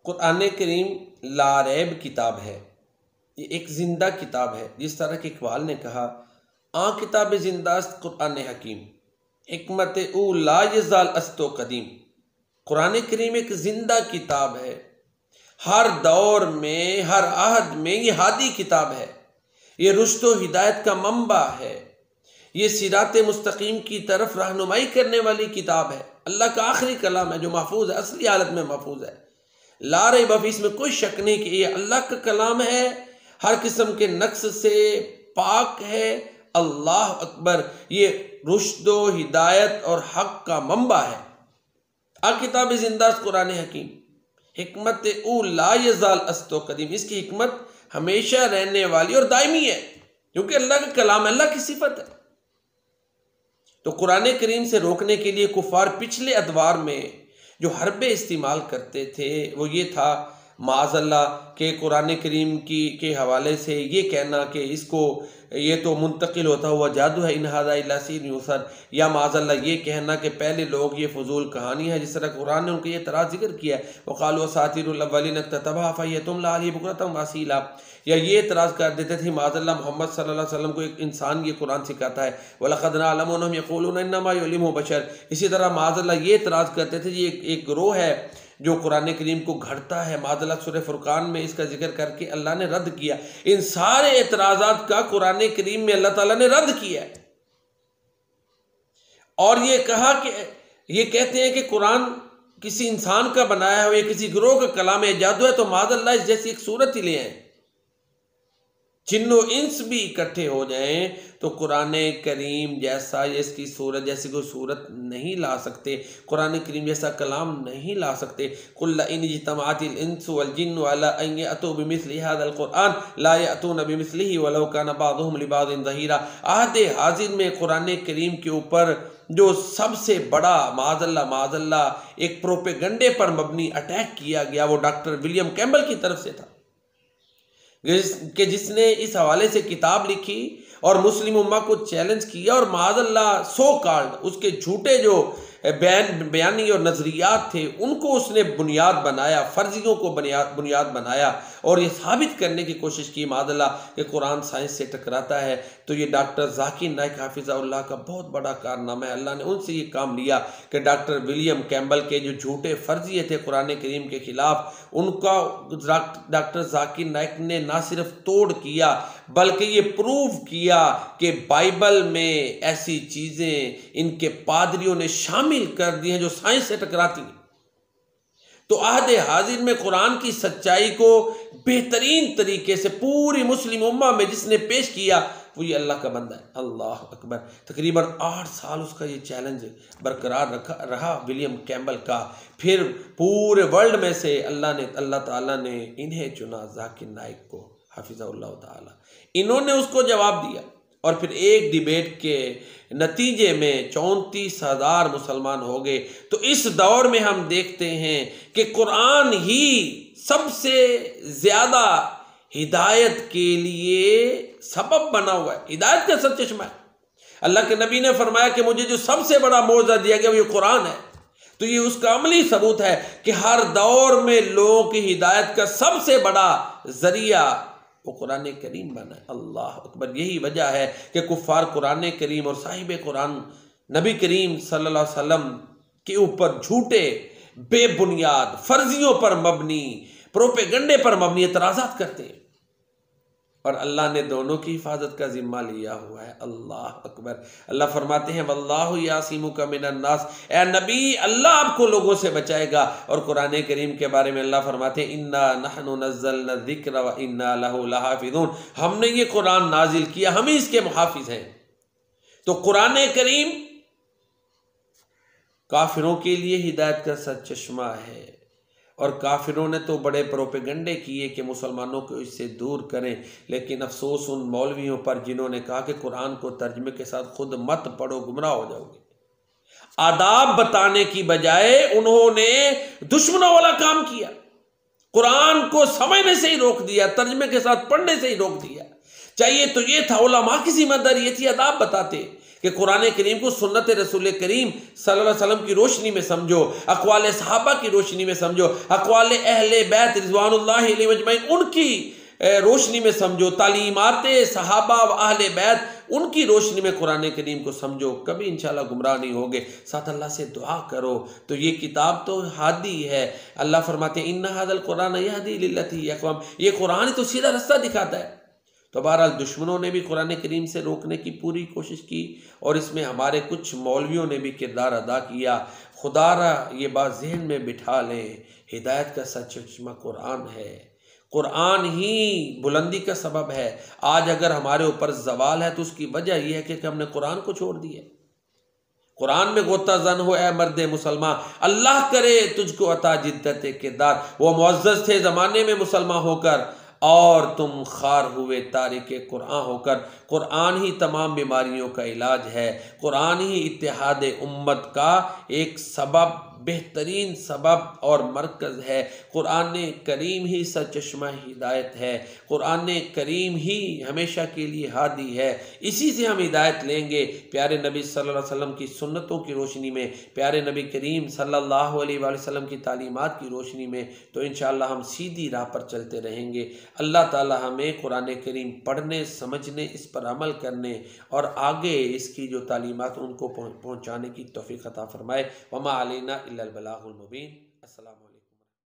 कुरान करीम लारैब किताब है, ये एक जिंदा किताब है। जिस तरह के इकबाल ने कहा, आ किताब जिंदास्त कुरान हकीम, हिकमत ऊ ला यज़ाल अस्तो कदीम। कुरान करीम एक जिंदा किताब है, हर दौर में हर आहद में ये हादी किताब है, ये रुश्द व हिदायत का मंबा है, ये सिरात मुस्तकीम की तरफ रहनुमाई करने वाली किताब है। अल्लाह का आखिरी कलाम है जो महफूज है, असली हालत में महफूज है। ला रैब फीह, इसमें कोई शक नहीं कि ये अल्लाह का कलाम है, हर किस्म के नक्स से पाक है। अल्लाह अकबर, ये रुश्द व हिदायत और हक का मंबा है। आ किताब जिंदास्त कुरान हकीम, हिकमत ऊ ला यज़ाल अस्तो कदीम, इसकी हिकमत हमेशा रहने वाली और दायमी है, क्योंकि अल्लाह का कलाम है, अल्लाह की सिफत है। तो कुरान करीम से रोकने के लिए कुफार पिछले अदवार में जो हरबे इस्तेमाल करते थे वो ये था, माज़अल्लाह के कुरान करीम के हवाले से ये कहना कि इसको ये तो मुंतकिल होता हुआ जादू है, इन हाज़ा इल्ला सिह्रुन युसर, या माज़अल्लाह ये कहना कि पहले लोग ये फजूल कहानी है। जिस तरह कुरान ने उनके ये तराज जिक्र किया है, वक़ालू असातिरुल अव्वलीन इक्ततबहा फ़हियतुमला अलैहि बुक्रतम व असीला, या ये एतराज़ कर देते थे माज़अल्लाह मोहम्मद सल्लल्लाहु अलैहि वसल्लम को एक इंसान ये कुरान सिखाता है, वलक़द नअलमु अन्नहुम यक़ूलूना इन्नमा युअल्लिमुहु बशर। इसी तरह माज़अल्लाह ये एतराज़ करते थे ये एक गिरोह है जो कुरान करीम को घड़ता है। माज़अल्लाह सूरह फुरकान में इसका जिक्र करके अल्लाह ने रद्द किया। इन सारे एतराज़ात का कुरान करीम में अल्लाह ताला ने रद्द किया है और ये कहा कि ये कहते हैं कि कुरान किसी इंसान का बनाया है, या किसी गिरोह का कलाम है, जादू है, तो माज़अल्लाह इस जैसी एक सूरत ही ले आए। जिन्नो इंस भी इकट्ठे हो जाएं तो कुरान करीम जैसा या इसकी सूरत जैसी कोई सूरत नहीं ला सकते, कुरान करीम जैसा कलाम नहीं ला सकते। कुल इन इज्तमाअतिल इंसु वल जिन्नु अला अन यअतू बिमिस्लि हाज़ल कुरान ला यअतूना बिमिस्लिही वलौ काना बाज़ुहुम लिबाज़िन ज़हीरा। आहद हाज़िर में कुरान करीम के ऊपर जो सबसे बड़ा माज़अल्लाह एक प्रोपेगंडे पर मबनी अटैक किया गया वो डॉक्टर विलियम कैम्बल की तरफ से था, जिसने इस हवाले से किताब लिखी और मुस्लिम उम्मा को चैलेंज किया, और माज़अल्लाह सो कॉल्ड उसके झूठे जो बयानी और नज़रियात थे उनको उसने बुनियाद बनाया, फर्जियों को बुनियाद बनाया और ये साबित करने की कोशिश की माज़अल्लाह कि कुरान साइंस से टकराता है। तो ये डॉक्टर ज़ाकिर नाइक हाफिज़हुल्लाह का बहुत बड़ा कारनामा है। अल्लाह ने उनसे ये काम लिया कि डॉक्टर विलियम कैम्बल के जो झूठे फर्जिए थे कुरान करीम के ख़िलाफ़, उनका डॉक्टर ज़ाकिर नाइक ने ना सिर्फ तोड़ किया बल्कि ये प्रूव किया कि बाइबल में ऐसी चीज़ें इनके पादरियों ने शामिल कर दी हैं जो साइंस से टकराती हैं। तो आहद हाजिर में कुरान की सच्चाई को बेहतरीन तरीके से पूरी मुस्लिम उम्मा में जिसने पेश किया वो ये अल्लाह का बंदा है। अल्लाह अकबर। तकरीबन 8 साल उसका ये चैलेंज बरकरार रहा विलियम कैम्बल का। फिर पूरे वर्ल्ड में से अल्लाह ताला ने इन्हें चुना, ज़ाकिर नाइक को हाफिज़हुल्लाह ताला। इन्होंने उसको जवाब दिया और फिर एक डिबेट के नतीजे में 34,000 मुसलमान हो गए। तो इस दौर में हम देखते हैं कि कुरान ही सबसे ज़्यादा हिदायत के लिए सबब बना हुआ है, हिदायत का सरचश्मा है। अल्लाह के नबी ने फरमाया कि मुझे जो सबसे बड़ा मौज़ा दिया गया वो ये कुरान है। तो ये उसका अमली सबूत है कि हर दौर में लोगों की हिदायत का सबसे बड़ा जरिया वो कुरान करीम बना है। अल्लाह अकबर। यही वजह है कि कुफ़ार कुरान करीम और साहिब कुरान नबी करीम सल्लल्लाहु अलैहि वसल्लम के ऊपर झूठे बेबुनियाद फर्जियों पर मबनी प्रोपेगंडे पर मबनी एतराज़ात करते हैं और अल्लाह ने दोनों की हिफाजत का जिम्मा लिया हुआ है। अल्लाह अकबर। अल्लाह फरमाते हैं वल्लाहु यासिमुका मिनन नास, ए नबी अल्लाह आपको लोगों से बचाएगा। और कुरान करीम के बारे में अल्लाह फरमाते हैं इन्ना नहनु नज़्ज़लना ज़िक्र व इन्ना लहु लहाफ़िज़ून, हमने ये कुरान नाजिल किया, हम ही इसके मुहाफिज हैं। तो कुरान करीम काफिरों के लिए हिदायत का सरचश्मा है और काफिरों ने तो बड़े प्रोपेगंडे किए कि मुसलमानों को इससे दूर करें। लेकिन अफसोस उन मौलवियों पर जिन्होंने कहा कि कुरान को तर्जमे के साथ खुद मत पढ़ो, गुमराह हो जाओगे। आदाब बताने की बजाय उन्होंने दुश्मनों वाला काम किया, कुरान को समझने से ही रोक दिया, तर्जमे के साथ पढ़ने से ही रोक दिया। चाहिए तो ये था उलमा की जिम्मेदारी ये थी आदाब बताते कि कुरान करीम को सुन्नत रसूल करीम सल्लल्लाहु अलैहि वसल्लम की रोशनी में समझो, अक़वाल सहाबा की रोशनी में समझो, अक़वाल अहले बैत रिज़वानुल्लाहि अलैहिम अजमईन उनकी रोशनी में समझो, तालीमात सहाबा व अहले बैत उनकी रोशनी में कुरान करीम को समझो। कभी इंशाल्लाह गुमराह नहीं होगे। साथ अल्लाह से दुआ करो। तो ये किताब तो हादी है। अल्लाह फरमाते हैं इन्ना हादल कुरान यहदी लिल्लती हिय अक़वम, ये कुरान तो सीधा रास्ता दिखाता है। तो बहरहाल दुश्मनों ने भी कुरान करीम से रोकने की पूरी कोशिश की और इसमें हमारे कुछ मौलवियों ने भी किरदार अदा किया। खुदारा ये बात जहन में बिठा लें, हिदायत का सचमा कुरान है, कुरान ही बुलंदी का सबब है। आज अगर हमारे ऊपर जवाल है तो उसकी वजह यह है कि हमने कुरान को छोड़ दिया। कुरान में गोता जन हो ए मर्द मुसलमान, अल्लाह करे तुझको अता जिद्दत किरदार। वो मुअज़्ज़ज़ थे ज़माने में मुसलमान होकर और तुम खार हुए तारिके कुरान होकर। कुरान ही तमाम बीमारियों का इलाज है। कुरान ही इत्तेहाद उम्मत का एक सबब, बेहतरीन सबब और मरकज़ है। कुरान करीम ही सचश्मा हिदायत है। कुरान करीम ही हमेशा के लिए हादी है। इसी से हम हिदायत लेंगे प्यारे नबी सल्लल्लाहु अलैहि वसल्लम की सुन्नतों की रोशनी में, प्यारे नबी करीम सल्लल्लाहु अलैहि वसल्लम की तालीमात की रोशनी में। तो इंशाअल्लाह हम सीधी राह पर चलते रहेंगे। अल्लाह ताला हमें कुरान करीम पढ़ने, समझने, इस पर अमल करने और आगे इसकी जो तालीमात उनको पहुँचाने की तौफीक अता फरमाए। वमा अलैना इल्लल बलागुल मुबीन। अस्सलाम।